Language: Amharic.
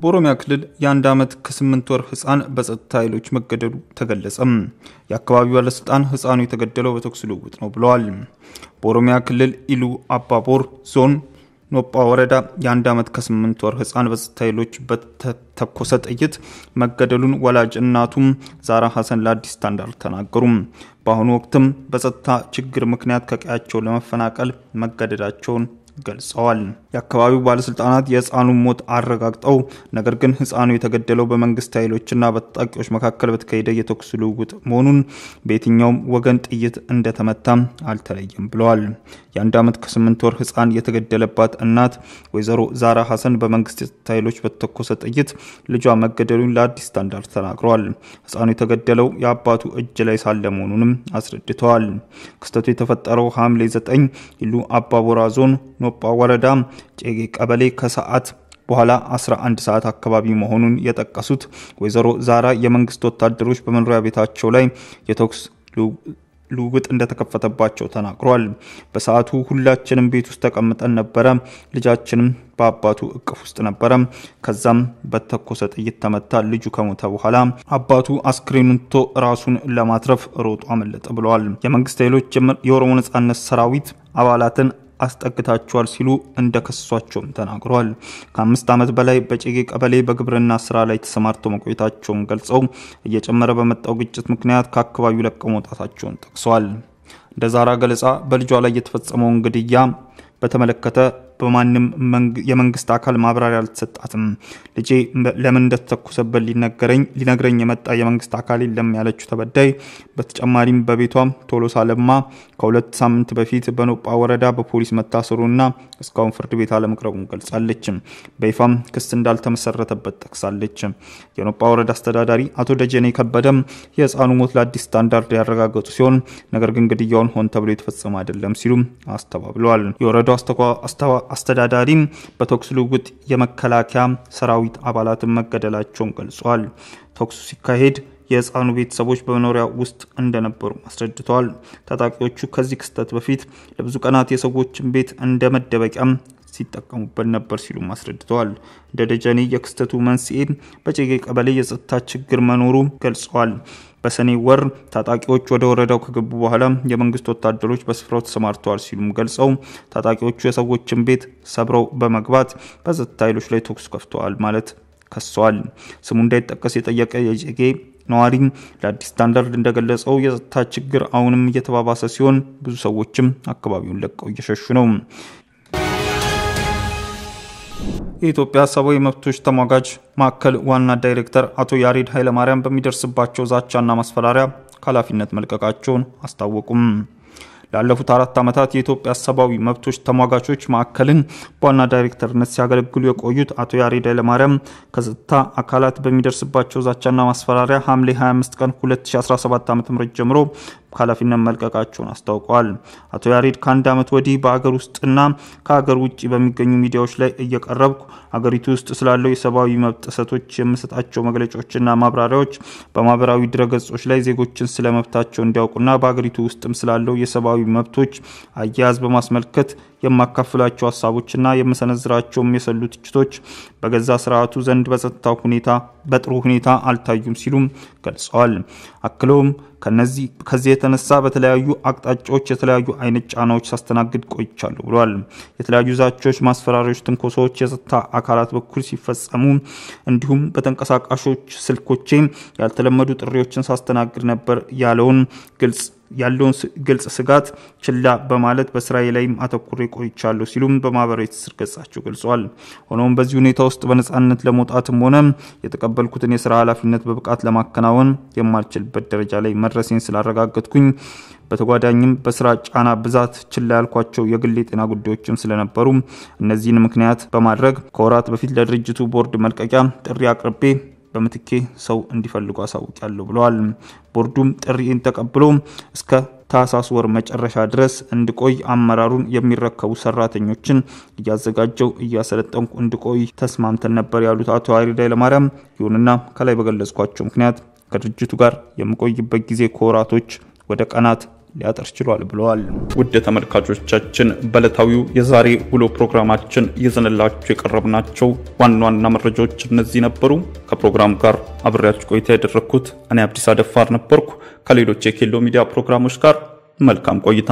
በኦሮሚያ ክልል የአንድ ዓመት ከ8 ወር ህፃን በጸጥታ ኃይሎች መገደሉ ተገለጸ። የአካባቢው ባለስልጣን ህፃኑ የተገደለው በተኩስ ልውውጥ ነው ብለዋል። በኦሮሚያ ክልል ኢሉ አባቦር ዞን ኖጳ ወረዳ የአንድ ዓመት ከ8 ወር ህፃን በጸጥታ ኃይሎች በተኮሰ ጥይት መገደሉን ወላጅ እናቱም ዛራ ሐሰን ለአዲስ ስታንዳርድ ተናገሩ። በአሁኑ ወቅትም በጸጥታ ችግር ምክንያት ከቀያቸው ለመፈናቀል መገደዳቸውን ገልጸዋል። የአካባቢው ባለስልጣናት የህፃኑን ሞት አረጋግጠው ነገር ግን ህፃኑ የተገደለው በመንግስት ኃይሎችና በታጣቂዎች መካከል በተካሄደ የተኩስ ልውውጥ መሆኑን በየትኛውም ወገን ጥይት እንደተመታ አልተለየም ብለዋል። የአንድ ዓመት ከ8 ወር ህፃን የተገደለባት እናት ወይዘሮ ዛራ ሐሰን በመንግስት ኃይሎች በተኮሰ ጥይት ልጇ መገደሉን ለአዲስ ስታንዳርድ ተናግረዋል። ህፃኑ የተገደለው የአባቱ እጅ ላይ ሳለ መሆኑንም አስረድተዋል። ክስተቱ የተፈጠረው ሐምሌ 9 ኢሉ አባቦራ ዞን ኖጳ ወረዳ ጨጌ ቀበሌ ከሰዓት በኋላ 11 ሰዓት አካባቢ መሆኑን የጠቀሱት ወይዘሮ ዛራ የመንግስት ወታደሮች በመኖሪያ ቤታቸው ላይ የተኩስ ልውውጥ እንደተከፈተባቸው ተናግረዋል። በሰዓቱ ሁላችንም ቤት ውስጥ ተቀምጠን ነበር። ልጃችንም በአባቱ እቅፍ ውስጥ ነበር። ከዛም በተኮሰ ጥይት ተመታ። ልጁ ከሞተ በኋላ አባቱ አስክሬኑን ራሱን ለማትረፍ ሮጦ አመለጠ ብለዋል። የመንግስት ኃይሎች የኦሮሞ ነጻነት ሰራዊት አባላትን አስጠግታቸዋል ሲሉ እንደከሰሷቸው ተናግረዋል። ከ5 ዓመት በላይ በጨጌ ቀበሌ በግብርና ስራ ላይ ተሰማርተው መቆየታቸውን ገልጸው እየጨመረ በመጣው ግጭት ምክንያት ከአካባቢው ለቀው መውጣታቸውን ጠቅሰዋል። እንደ ዛራ ገለጻ በልጇ ላይ የተፈጸመው ግድያ በተመለከተ በማንም የመንግስት አካል ማብራሪያ አልተሰጣትም። ልጄ ለምን እንደተተኮሰበት ሊነግረኝ የመጣ የመንግስት አካል የለም ያለችው ተበዳይ በተጨማሪም በቤቷም ቶሎሳ ለማ ከ2 ሳምንት በፊት በኖጳ ወረዳ በፖሊስ መታሰሩና እስካሁን ፍርድ ቤት አለመቅረቡን ገልጻለች። በይፋም ክስ እንዳልተመሰረተበት ጠቅሳለች። የኖጳ ወረዳ አስተዳዳሪ አቶ ደጀኔ ከበደም የህፃኑ ሞት ለአዲስ ስታንዳርድ ያረጋገጡ ሲሆን ነገር ግን ግድያውን ሆን ተብሎ የተፈጸመ አይደለም ሲሉ አስተባብለዋል። የወረዳው አስተዳዳሪም በተኩስ ልውውጥ የመከላከያ ሰራዊት አባላት መገደላቸውን ገልጸዋል። ተኩሱ ሲካሄድ የህፃኑ ቤተሰቦች በመኖሪያ ውስጥ እንደነበሩ አስረድተዋል። ታጣቂዎቹ ከዚህ ክስተት በፊት ለብዙ ቀናት የሰዎችን ቤት እንደመደበቂያ ሲጠቀሙበት ነበር ሲሉ አስረድተዋል። ደደጀኔ የክስተቱ መንስኤ በጨጌ ቀበሌ የጸጥታ ችግር መኖሩ ገልጸዋል። በሰኔ ወር ታጣቂዎች ወደ ወረዳው ከገቡ በኋላ የመንግስት ወታደሮች በስፍራው ተሰማርተዋል ሲሉም ገልጸው ታጣቂዎቹ የሰዎችን ቤት ሰብረው በመግባት በጸጥታ ኃይሎች ላይ ተኩስ ከፍተዋል ማለት ከሰዋል። ስሙ እንዳይጠቀስ የጠየቀ የጨጌ ነዋሪ ለአዲስ ስታንዳርድ እንደገለጸው የጸጥታ ችግር አሁንም እየተባባሰ ሲሆን ብዙ ሰዎችም አካባቢውን ለቀው እየሸሹ ነው። የኢትዮጵያ ሰብአዊ መብቶች ተሟጋች ማዕከል ዋና ዳይሬክተር አቶ ያሬድ ኃይለማርያም በሚደርስባቸው ዛቻና ማስፈራሪያ ኃላፊነት መልቀቃቸውን አስታወቁም። ላለፉት 4 ዓመታት የኢትዮጵያ ሰብአዊ መብቶች ተሟጋቾች ማዕከልን በዋና ዳይሬክተርነት ሲያገለግሉ የቆዩት አቶ ያሬድ ኃይለማርያም ከጸጥታ አካላት በሚደርስባቸው ዛቻና ማስፈራሪያ ሐምሌ 25 ቀን 2017 ዓ.ም ጀምሮ ኃላፊነት መልቀቃቸውን አስታውቀዋል። አቶ ያሬድ ከአንድ ዓመት ወዲህ በአገር ውስጥና ከአገር ውጪ በሚገኙ ሚዲያዎች ላይ እየቀረብኩ አገሪቱ ውስጥ ስላለው የሰብአዊ መብት ጥሰቶች የምሰጣቸው መግለጫዎችና ማብራሪያዎች በማህበራዊ ድረገጾች ላይ ዜጎችን ስለመብታቸው እንዲያውቁና በአገሪቱ ውስጥም ስላለው የሰብአዊ መብቶች አያያዝ በማስመልከት የማካፈላቸው ሀሳቦችና የመሰነዝራቸው የሰሉ ትችቶች በገዛ ስርዓቱ ዘንድ በጸጥታው ሁኔታ በጥሩ ሁኔታ አልታዩም ሲሉ ገልጸዋል። አክለውም ከዚህ የተነሳ በተለያዩ አቅጣጫዎች የተለያዩ አይነት ጫናዎች ሳስተናግድ ቆይቻለሁ ብለዋል። የተለያዩ ዛቻዎች፣ ማስፈራሪያዎች፣ ትንኮሳዎች የጸጥታ አካላት በኩል ሲፈጸሙ እንዲሁም በተንቀሳቃሾች ስልኮቼ ያልተለመዱ ጥሪዎችን ሳስተናግድ ነበር ያለውን ግልጽ ስጋት ችላ በማለት በስራዬ ላይ አተኩሬ ቆይቻለሁ ሲሉም በማህበራዊ ትስስር ገጻቸው ገልጸዋል። ሆኖም በዚህ ሁኔታ ውስጥ በነጻነት ለመውጣትም ሆነ የተቀበልኩትን የሥራ ኃላፊነት በብቃት ለማከናወን የማልችልበት ደረጃ ላይ መድረሴን ስላረጋገጥኩኝ በተጓዳኝም በስራ ጫና ብዛት ችላ ያልኳቸው የግል የጤና ጉዳዮችም ስለነበሩ እነዚህን ምክንያት በማድረግ ከወራት በፊት ለድርጅቱ ቦርድ መልቀቂያ ጥሪ አቅርቤ በመትኬ ሰው እንዲፈልጉ አሳውቂያለሁ ብለዋል። ቦርዱም ጥሪን ተቀብሎ እስከ ታህሳስ ወር መጨረሻ ድረስ እንድቆይ አመራሩን የሚረከቡ ሰራተኞችን እያዘጋጀው እያሰለጠንኩ እንድቆይ ተስማምተን ነበር ያሉት አቶ ያሬድ ኃይለማርያም ይሁንና ከላይ በገለጽኳቸው ምክንያት ከድርጅቱ ጋር የምቆይበት ጊዜ ከወራቶች ወደ ቀናት ሊያጠር ችሏል ብለዋል። ውድ ተመልካቾቻችን በለታዊው የዛሬ ውሎ ፕሮግራማችን ይዘንላችሁ የቀረብናቸው ዋና መረጃዎች እነዚህ ነበሩ። ከፕሮግራም ጋር አብሬያችሁ ቆይታ ያደረኩት እኔ አብዲስ አደፋር ነበርኩ። ከሌሎች የኬሎ ሚዲያ ፕሮግራሞች ጋር መልካም ቆይታ